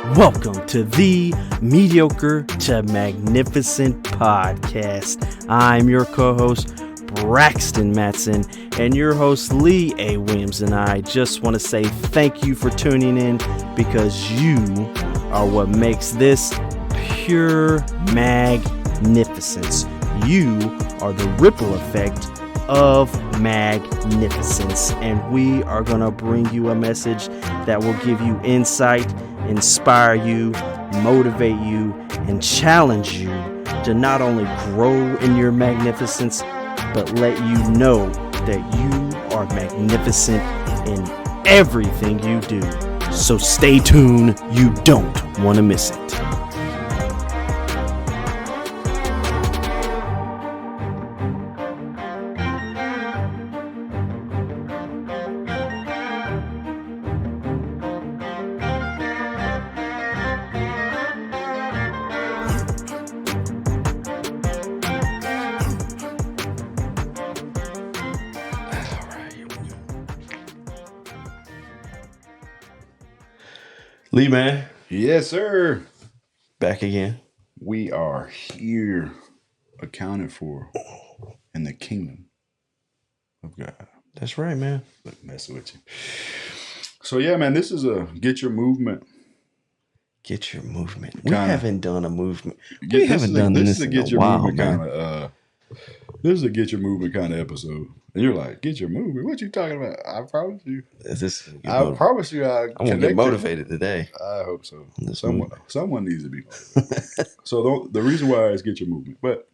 Welcome to the Mediocre to Magnificent podcast. I'm your co-host, Braxton Matson, and your host, Lee A. Williams, and I just want to say thank you for tuning in because you are what makes this pure magnificence. You are the ripple effect of magnificence, and we are going to bring you a message that will give you insight, inspire you, motivate you, and challenge you to not only grow in your magnificence, but let you know that you are magnificent in everything you do. So stay tuned. You don't want to miss it. Lee, man. Yes, sir. Back again. We are here, accounted for in the kingdom of God. That's right, man. Look, messing with you. So, yeah, man, this is a Get Your Movement. Get your movement. We haven't done a movement. We This haven't done this in a while, man. This is a Get Your Movement kind of episode. And you're like, Get Your Movement? What you talking about? I promise you. I promise you I'm going to get motivated today. I hope so. Someone needs to be motivated. So the reason why it's Get Your Movement, but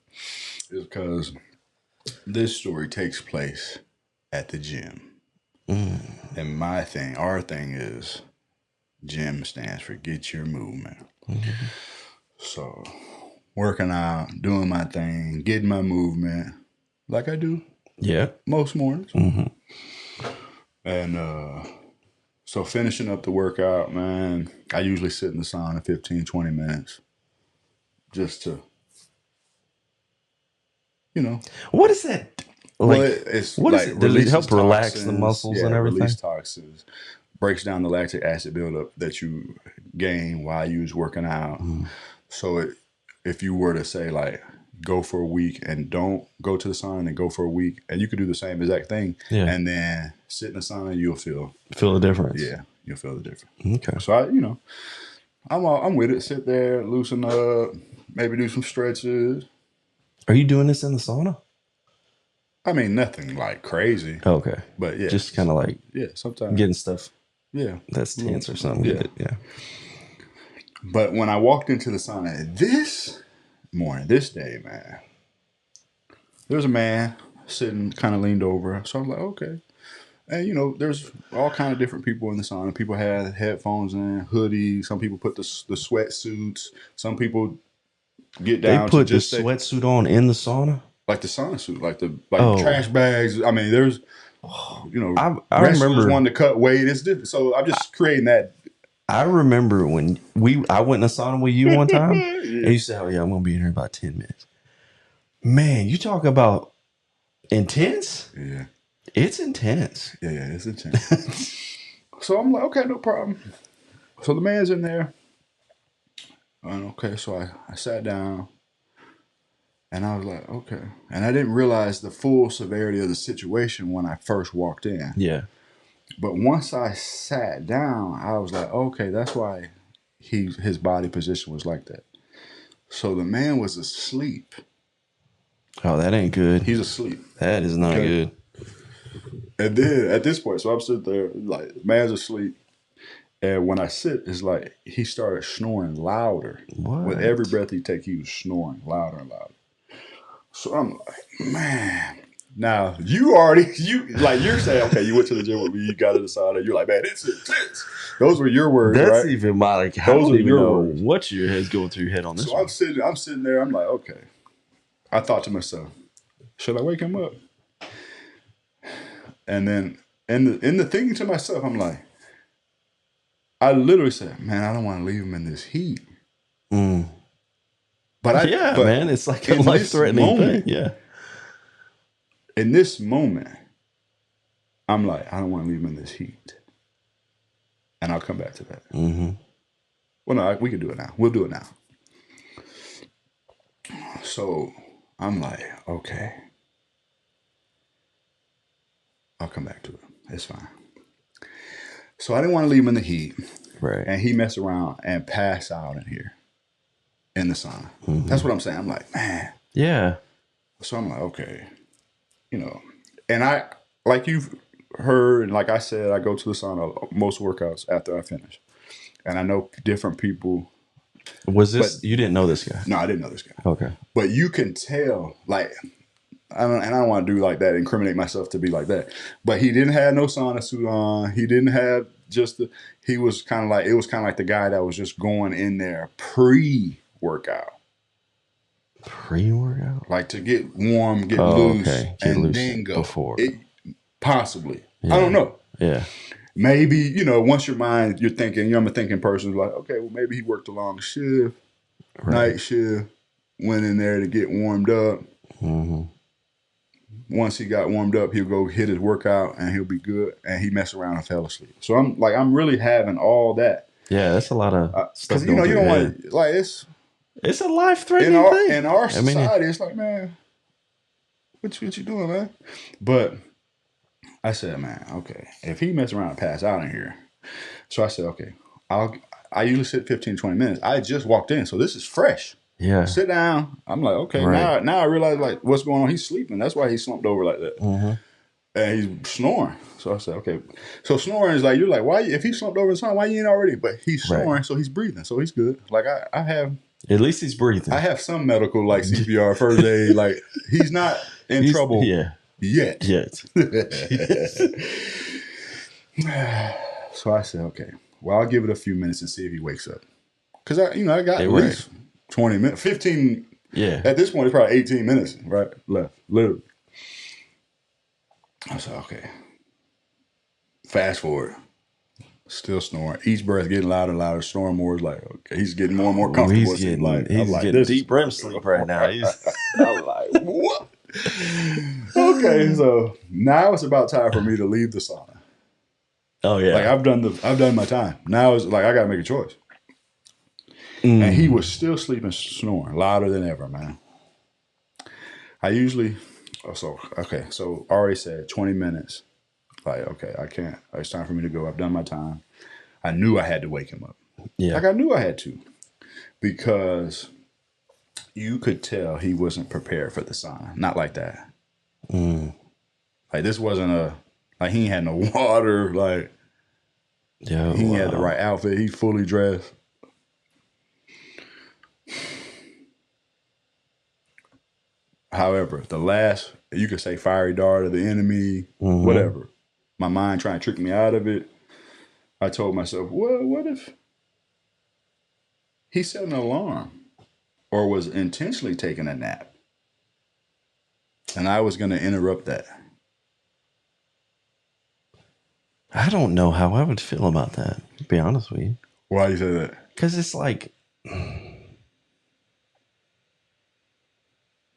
is because this story takes place at the gym. And our thing is, gym stands for Get Your Movement. Mm-hmm. So working out, doing my thing, getting my movement like I do. Yeah. Most mornings. Mm-hmm. And so finishing up the workout, man, I usually sit in the sauna 15, 20 minutes just to, What is that? Like, it's what like is it? Does it help relax the muscles and everything? Release toxins. Breaks down the lactic acid buildup that you gain while you was working out. So if you were to say, like, go for a week and don't go to the sauna and go for a week, and you could do the same exact thing, and then sit in the sauna, you'll feel the difference. Yeah, you'll feel the difference. Okay. So I'm with it. Sit there, loosen up, maybe do some stretches. Are you doing this in the sauna? I mean, nothing like crazy. Okay. But yeah, just kind of like sometimes getting stuff. Yeah, that's tense or something. Yeah. But when I walked into the sauna this day, man, there was a man sitting kind of leaned over. So I was like, okay. And, there's all kind of different people in the sauna. People had headphones in, hoodies. Some people put the sweatsuits. Some people get down. They put the sweatsuit on in the sauna? Like the sauna suit, like trash bags. I mean, there's, I remember one to cut weight. It's different. So I'm just creating that. I remember when I went in the sauna with you one time, and you said, "Oh yeah, I'm gonna be in here in about 10 minutes." Man, you talk about intense. Yeah, it's intense. Yeah, it's intense. So I'm like, okay, no problem. So the man's in there. And okay, so I sat down. And I was like, okay. And I didn't realize the full severity of the situation when I first walked in. Yeah. But once I sat down, I was like, okay, that's why his body position was like that. So the man was asleep. Oh, that ain't good. He's asleep. That is not good. And then at this point, so I'm sitting there, like, man's asleep. And when I sit, it's like he started snoring louder. What? With every breath he take, he was snoring louder and louder. So I'm like, man. Now you're saying, okay, you went to the gym with me, you got to the sauna, you're like, man, it's intense. Those were your words, right? That's even my like. Those are your words. What your head's going through your head on this? So I'm sitting there. I'm like, okay. I thought to myself, should I wake him up? And then, in the thinking to myself, I'm like, I literally said, man, I don't want to leave him in this heat. But man, it's like a life-threatening thing. Yeah. In this moment, I'm like, I don't want to leave him in this heat. And I'll come back to that. Mm-hmm. Well, no, we can do it now. We'll do it now. So I'm like, okay, I'll come back to it. It's fine. So I didn't want to leave him in the heat. Right. And he messed around and passed out in here in the sauna. That's what I'm saying. I'm like, man. Yeah. So I'm like, okay, you know, and I, like you've heard, and like I said, I go to the sauna most workouts after I finish. And I know different people. Was this, you didn't know this guy? No, I didn't know this guy. Okay. But you can tell, like, I don't want to do like that, incriminate myself to be like that. But he didn't have no sauna suit on. He didn't have he was kind of like, it was kind of like the guy that was just going in there pre-workout. Pre-workout? Like to get warm, get loose, okay. and then go. Before. Possibly. Yeah. I don't know. Yeah. Maybe, once you're thinking, I'm a thinking person, like, okay, well, maybe he worked a long shift, night shift, went in there to get warmed up. Mm-hmm. Once he got warmed up, he'll go hit his workout and he'll be good. And he messed around and fell asleep. So I'm really having all that. Yeah, that's a lot of stuff. Because, you don't want to, like, it's a life-threatening thing. In our society, it's like, man, what you doing, man? But I said, man, okay, if he messed around and passed out in here. So I said, okay, I usually sit 15, 20 minutes. I just walked in, so this is fresh. Yeah. Sit down. I'm like, okay, now I realize, like, what's going on. He's sleeping. That's why he slumped over like that. Mm-hmm. And he's snoring. So I said, okay. So snoring is like, you're like, why, if he slumped over the sun, why you ain't already? But he's snoring, so he's breathing. So he's good. Like, I have. At least he's breathing. I have some medical, like CPR, first aid. Like, he's not in trouble. Yeah. Yet. So I said, okay, well, I'll give it a few minutes and see if he wakes up. Because I got at least 20 minutes, 15. Yeah. At this point, it's probably 18 minutes left, literally. I said, okay. Fast forward. Still snoring. Each breath getting louder and louder. Snoring more. Is like, okay, he's getting more and more comfortable. He's getting deep REM sleep right now. I'm like, what? Okay, so now it's about time for me to leave the sauna. Oh yeah, like I've done my time. Now it's like I got to make a choice. And he was still sleeping, snoring louder than ever, man. I usually, so already said 20 minutes. Like, okay, I can't. It's time for me to go. I've done my time. I knew I had to wake him up. Yeah, like I knew I had to, because you could tell he wasn't prepared for the sauna. Not like that. Like this wasn't like he ain't had no water. Like he had the right outfit. He's fully dressed. However, the last, you could say fiery dart of the enemy, whatever. My mind trying to trick me out of it. I told myself, well, what if he set an alarm or was intentionally taking a nap? And I was going to interrupt that. I don't know how I would feel about that, to be honest with you. Why do you say that? Because it's like,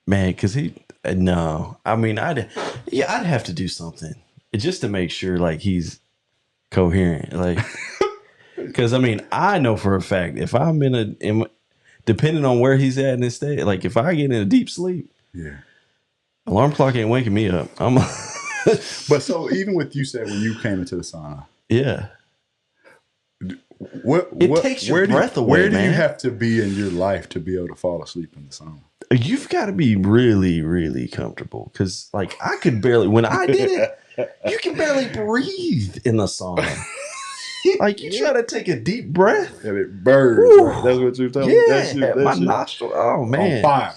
man, because no. I mean, I'd have to do something just to make sure, like, he's coherent. Like, because, I mean, I know for a fact, if I'm depending on where he's at in his state, like, if I get in a deep sleep, alarm clock ain't waking me up. But so even with you said when you came into the sauna, it takes your breath away. Where do you have to be in your life to be able to fall asleep in the sauna? You've got to be really, really comfortable. Because, like, I could barely, when I did it, you can barely breathe in the sauna. Like, you try to take a deep breath. And it burns. Right? That's what you're telling me? Yeah, my nostril. Oh, man. On fire.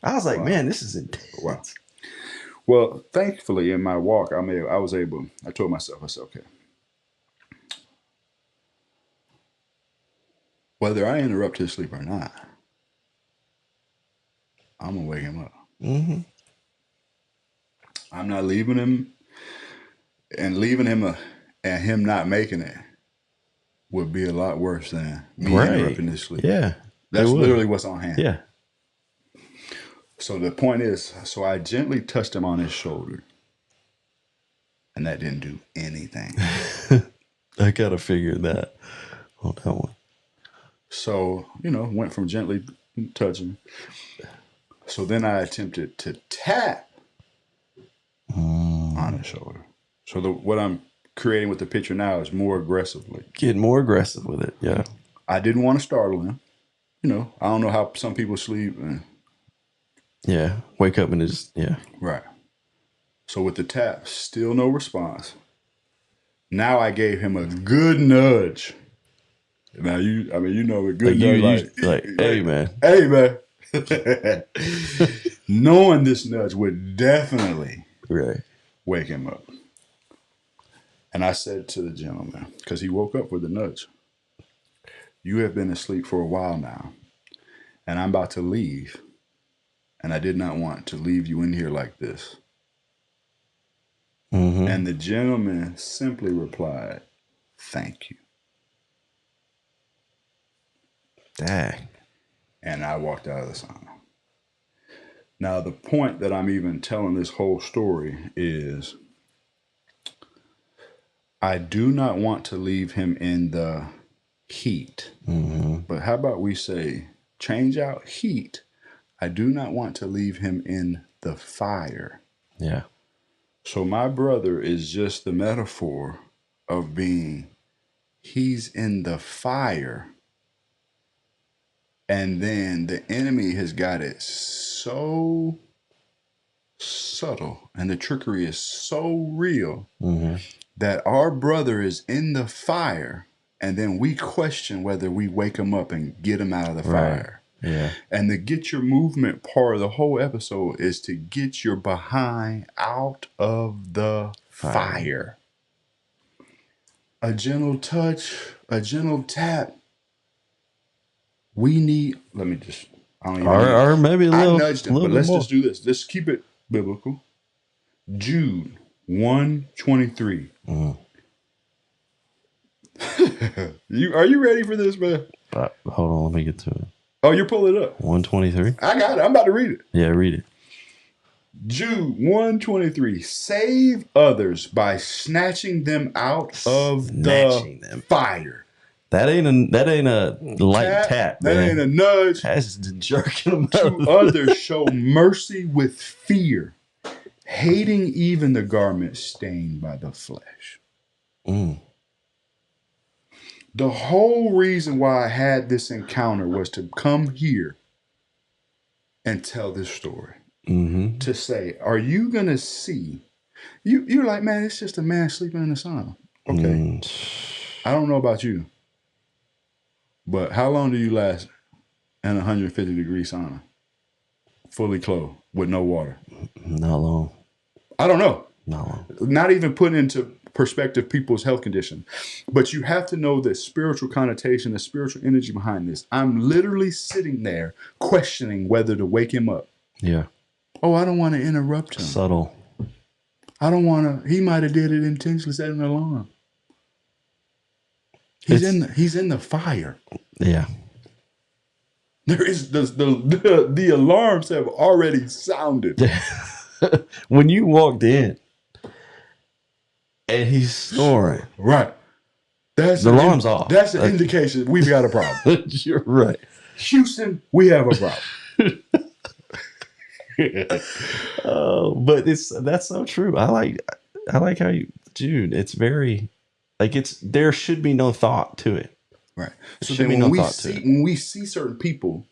I was like, man, this is intense. Wow. Well, thankfully, in my walk, I told myself, I said, okay, whether I interrupt his sleep or not, I'm going to wake him up. Mm-hmm. I'm not leaving him, and and him not making it would be a lot worse than me interrupting his sleep. Yeah. That's literally what's on hand. Yeah. So the point is, so I gently touched him on his shoulder, and that didn't do anything. I got to figure that on that one. So, went from gently touching. So then I attempted to tap on his shoulder. So what I'm creating with the picture now is more aggressively. Get more aggressive with it. Yeah. I didn't want to startle him. I don't know how some people sleep. Yeah. Wake up and just, yeah. Right. So with the tap, still no response. Now I gave him a good nudge. Now a good nudge hey man. Hey man. Knowing this nudge would definitely wake him up. And I said to the gentleman, because he woke up with the nudge, you have been asleep for a while now, and I'm about to leave, and I did not want to leave you in here like this. Mm-hmm. And the gentleman simply replied, thank you. Dang. And I walked out of the sauna. Now, the point that I'm even telling this whole story is I do not want to leave him in the heat. Mm-hmm. But how about we say, change out heat. I do not want to leave him in the fire. Yeah. So my brother is just the metaphor of he's in the fire. And then the enemy has got it so subtle and the trickery is so real that our brother is in the fire and then we question whether we wake him up and get him out of the fire. Yeah. And the get your movement part of the whole episode is to get your behind out of the fire. A gentle touch, a gentle tap. We need, let me just, I don't even know. Or maybe I nudged him, but let's just do this. Let's keep it biblical. Jude 1:23. Are you ready for this, man? Hold on, let me get to it. Oh, you're pulling it up. 123. I got it. I'm about to read it. Yeah, read it. Jude 1:23. Save others by snatching them out of the fire. That ain't a light tap. That man. ain't a nudge. That's just jerking them out. To others show mercy with fear, hating even the garment stained by the flesh. The whole reason why I had this encounter was to come here and tell this story. Mm-hmm. To say, are you going to see? You're like, man, it's just a man sleeping in the sauna. Okay. I don't know about you, but how long do you last in a 150-degree sauna? Fully clothed with no water? Not long. I don't know. Not long. Not even putting into perspective people's health condition. But you have to know the spiritual connotation, the spiritual energy behind this. I'm literally sitting there questioning whether to wake him up. Yeah. Oh, I don't want to interrupt him. Subtle. I don't want to. He might have did it intentionally, set an alarm. He's in the fire. Yeah. There is the alarms have already sounded. When you walked in and he's snoring. Right. That's the alarm's off. That's an indication we've got a problem. You're right. Houston, we have a problem. Oh, but that's so true. I like how Jude, it's very there should be no thought to it. Right. So then when we see certain people,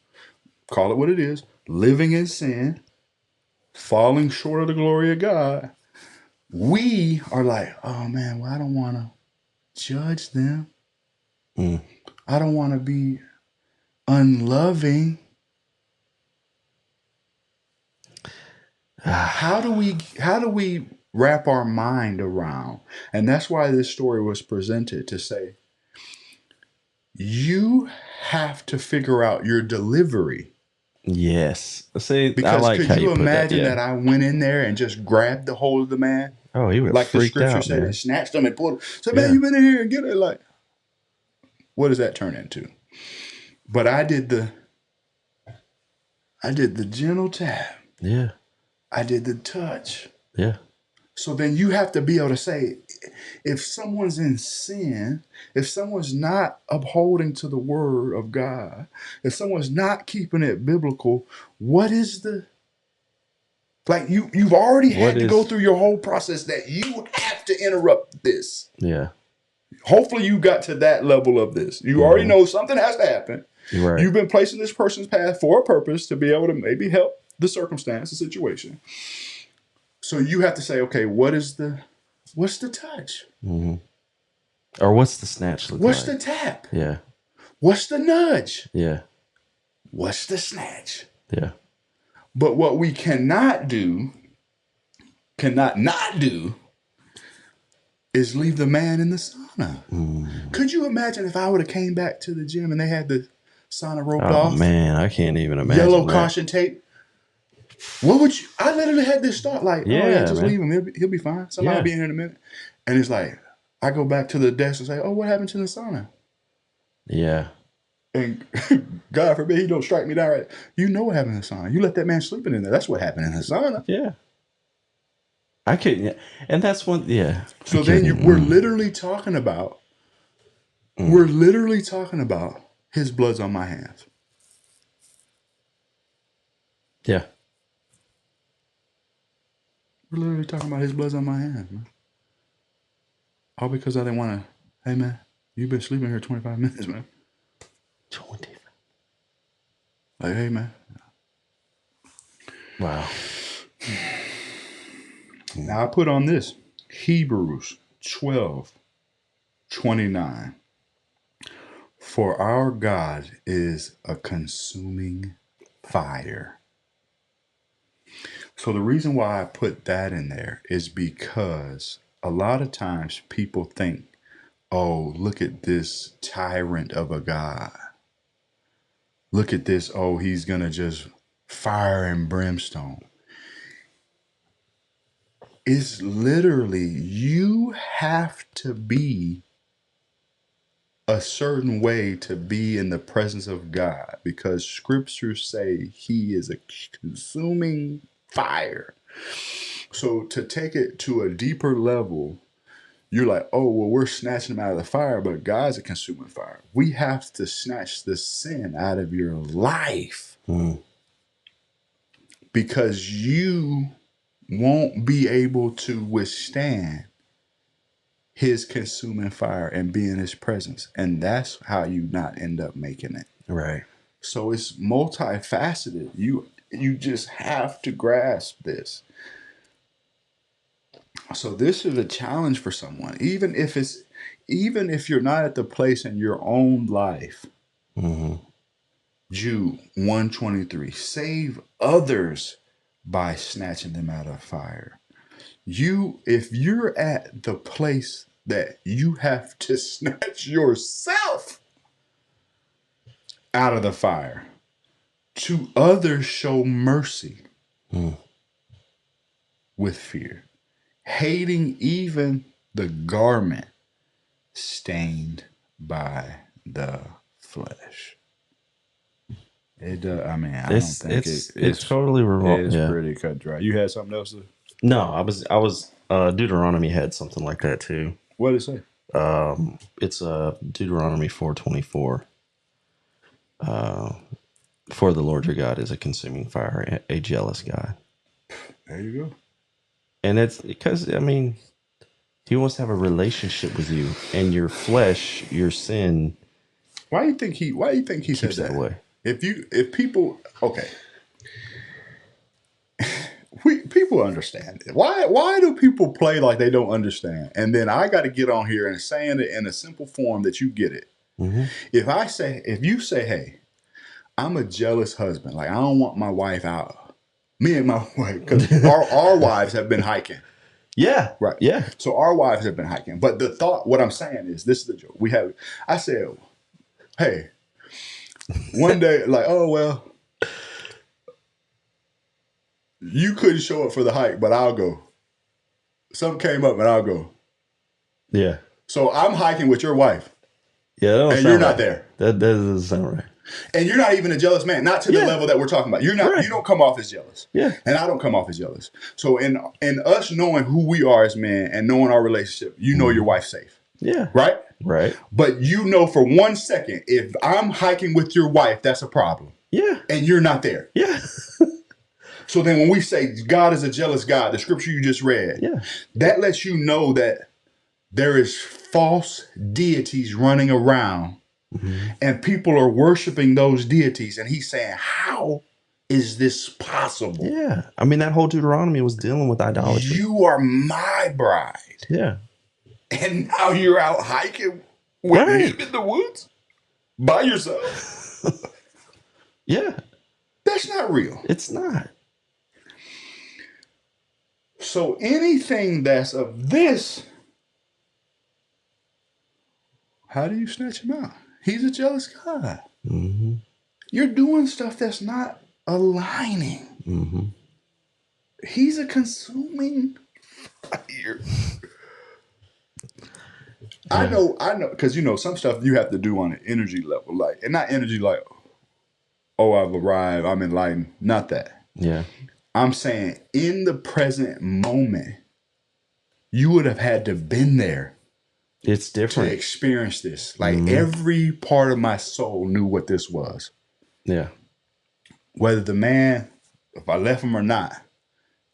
call it what it is, living in sin, falling short of the glory of God, we are like, oh man, well, I don't want to judge them. I don't want to be unloving. How do we wrap our mind around? And that's why this story was presented to say, you have to figure out your delivery. Yes. See, because I like could how you put imagine that, that I went in there and just grabbed the hold of the man? Oh, he would like the freaked scripture out, said, man. and snatched him and pulled him. So, man, you been in here and get it. Like, what does that turn into? But I did the gentle tap. Yeah. I did the touch. Yeah. So then you have to be able to say, if someone's in sin, if someone's not upholding to the word of God, if someone's not keeping it biblical, what is the like you've already had to go through your whole process that you have to interrupt this. Yeah. Hopefully you got to that level of this. You already know something has to happen. Right. You've been placed in this person's path for a purpose to be able to maybe help the circumstance, the situation. So you have to say, okay, what's the touch? Mm-hmm. Or what's the snatch look What's like? the tap? Yeah. What's the nudge? Yeah. What's the snatch? Yeah. But what we cannot not do, is leave the man in the sauna. Could you imagine if I would have came back to the gym and they had the sauna roped off? Oh man, I can't even imagine. Yellow caution tape. What would you? I literally had this thought like, just leave him. He'll be fine. Somebody will be in here in a minute. And it's like, I go back to the desk and say, oh, what happened to the sauna? Yeah. And God forbid he don't strike me down right. You know what happened in the sauna. You let that man sleeping in there. That's what happened in the sauna. Yeah. I couldn't. And that's one. Yeah. So then we're literally talking about, his blood's on my hands. Yeah. We're literally talking about his blood's on my hands, man. All because I didn't want to, hey man, you've been sleeping here 25 minutes, man. 25. Like, hey man. Wow. Now I put on this, Hebrews 12:29. For our God is a consuming fire. So the reason why I put that in there is because a lot of times people think, oh, look at this tyrant of a God. Look at this, oh, he's going to just fire and brimstone. It's literally, you have to be a certain way to be in the presence of God, because scriptures say he is a consuming fire. So to take it to a deeper level, you're like, oh, well, we're snatching them out of the fire, but God's a consuming fire. We have to snatch the sin out of your life because you won't be able to withstand his consuming fire and be in his presence. And that's how you not end up making it. Right. So it's multifaceted. You just have to grasp this. So this is a challenge for someone, even if you're not at the place in your own life. Jude 1:23, save others by snatching them out of fire. If you're at the place that you have to snatch yourself out of the fire, to others show mercy with fear, hating even the garment stained by the flesh. It I don't think it's totally remote. It's pretty cut dry. You had something else to? No, I was Deuteronomy had something like that too. What did it say? It's Deuteronomy 4:24. For the Lord your God is a consuming fire, a jealous God. There you go. And it's because he wants to have a relationship with you, and your flesh, your sin. Why do you think he said that way? If people, okay. People understand it. Why do people play like they don't understand? And then I got to get on here and saying it in a simple form that you get it. If you say, hey, I'm a jealous husband. Like, I don't want my wife out. Me and my wife, because our wives have been hiking. Yeah. Right. Yeah. So our wives have been hiking. But what I'm saying is, this is the joke. I said, hey, one day, like, oh, well, you couldn't show up for the hike, but I'll go. Something came up and I'll go. Yeah. So I'm hiking with your wife. Yeah. And you're not there. That doesn't sound right. And you're not even a jealous man, not to the level that we're talking about. You're not. Right. You don't come off as jealous. Yeah. And I don't come off as jealous. So in us knowing who we are as men and knowing our relationship, you know your wife's safe. Yeah. Right? Right. But you know for 1 second, if I'm hiking with your wife, that's a problem. Yeah. And you're not there. Yeah. So then when we say God is a jealous God, the scripture you just read, that lets you know that there is false deities running around and people are worshiping those deities. And he's saying, how is this possible? Yeah. I mean, that whole Deuteronomy was dealing with idolatry. You are my bride. Yeah. And now you're out hiking with him in the woods by yourself. Yeah. That's not real. It's not. So anything that's of this, how do you snatch him out? He's a jealous God. Mm-hmm. You're doing stuff that's not aligning. Mm-hmm. He's a consuming fire. I know, because some stuff you have to do on an energy level, like, and not energy like, oh, I've arrived, I'm enlightened. Not that. Yeah. I'm saying in the present moment, you would have had to have been there. It's different. To experience this. Like every part of my soul knew what this was. Yeah. Whether the man, if I left him or not,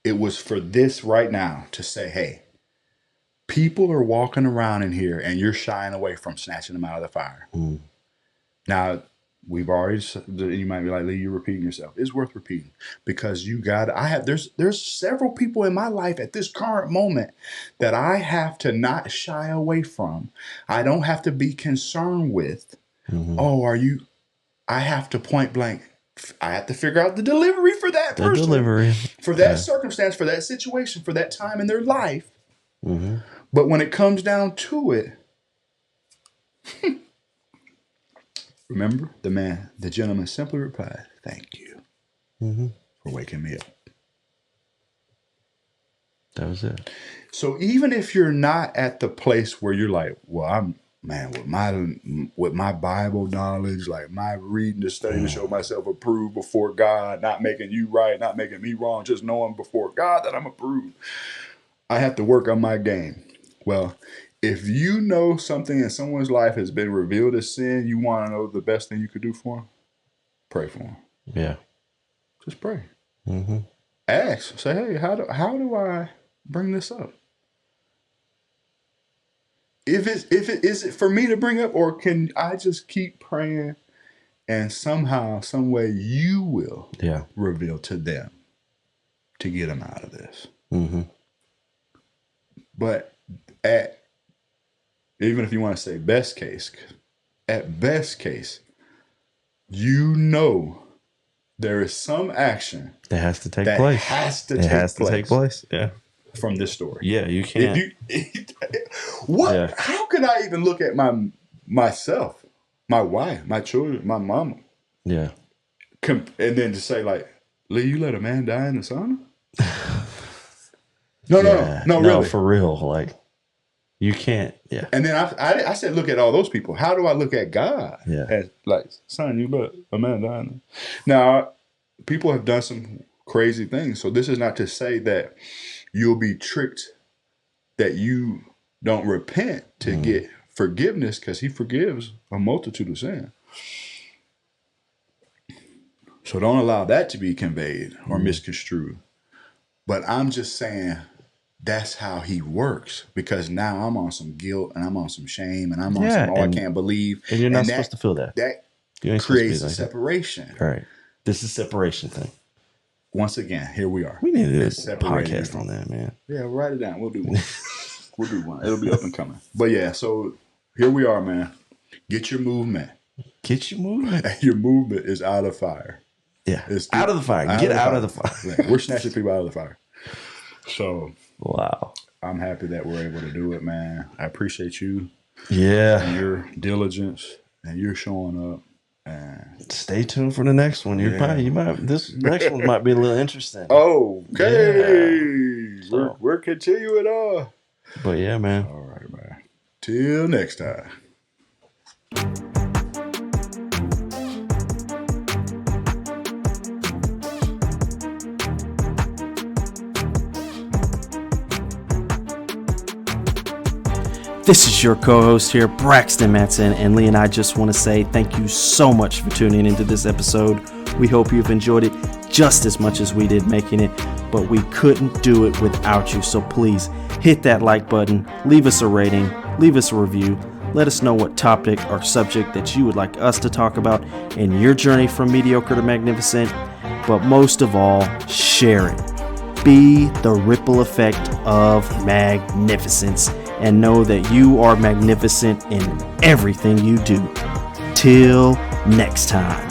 it was for this right now to say, hey, people are walking around in here and you're shying away from snatching them out of the fire. Now, we've already, you might be like, Lee, you're repeating yourself. It's worth repeating because there's several people in my life at this current moment that I have to not shy away from. I don't have to be concerned with, I have to point blank. I have to figure out the delivery for that person, for that circumstance, for that situation, for that time in their life. But when it comes down to it, remember, the gentleman simply replied, thank you for waking me up. That was it. So even if you're not at the place where you're like, well, with my Bible knowledge, like my reading to study to show myself approved before God, not making you right, not making me wrong, just knowing before God that I'm approved. I have to work on my game. Well, if you know something in someone's life has been revealed as sin, you want to know the best thing you could do for them? Pray for them. Yeah. Just pray. Ask. Say, hey, how do I bring this up? Is it for me to bring up, or can I just keep praying and somehow, some way you will reveal to them to get them out of this? But even if you want to say best case, at best case, there is some action that has to take place. It has to take place. Yeah. From this story. Yeah, you can't. How could I even look at myself, my wife, my children, my mama? Yeah. And then to say like, Lee, you let a man die in the sauna? No, really. For real. Like, you can't. Yeah. And then I said, look at all those people. How do I look at God? Yeah. As like, son, you let a man die. Now, people have done some crazy things. So this is not to say that you'll be tricked that you don't repent to get forgiveness, because he forgives a multitude of sin. So don't allow that to be conveyed or misconstrued. But I'm just saying that's how he works, because now I'm on some guilt and I'm on some shame and I'm on some, I can't believe. And you're not supposed to feel that. That creates a separation. All right. This is separation thing. Once again, here we are. We need to do a podcast on that, man. Yeah, write it down. We'll do one. It'll be up and coming. But yeah, so here we are, man. Get your movement. Get your movement. Your movement is out of fire. Yeah. It's out of the fire. Get out of the fire. We're snatching people out of the fire. So, wow. I'm happy that we're able to do it, man. I appreciate you. Yeah. And your diligence and you're showing up. And stay tuned for the next one. This next one might be a little interesting. Okay. Yeah. We're continuing on. But yeah, man. All right, man. Till next time. This is your co-host here, Braxton Matson, and Lee and I just want to say thank you so much for tuning into this episode. We hope you've enjoyed it just as much as we did making it, but we couldn't do it without you. So please hit that like button, leave us a rating, leave us a review. Let us know what topic or subject that you would like us to talk about in your journey from mediocre to magnificent. But most of all, share it. Be the ripple effect of magnificence and know that you are magnificent in everything you do. Till next time.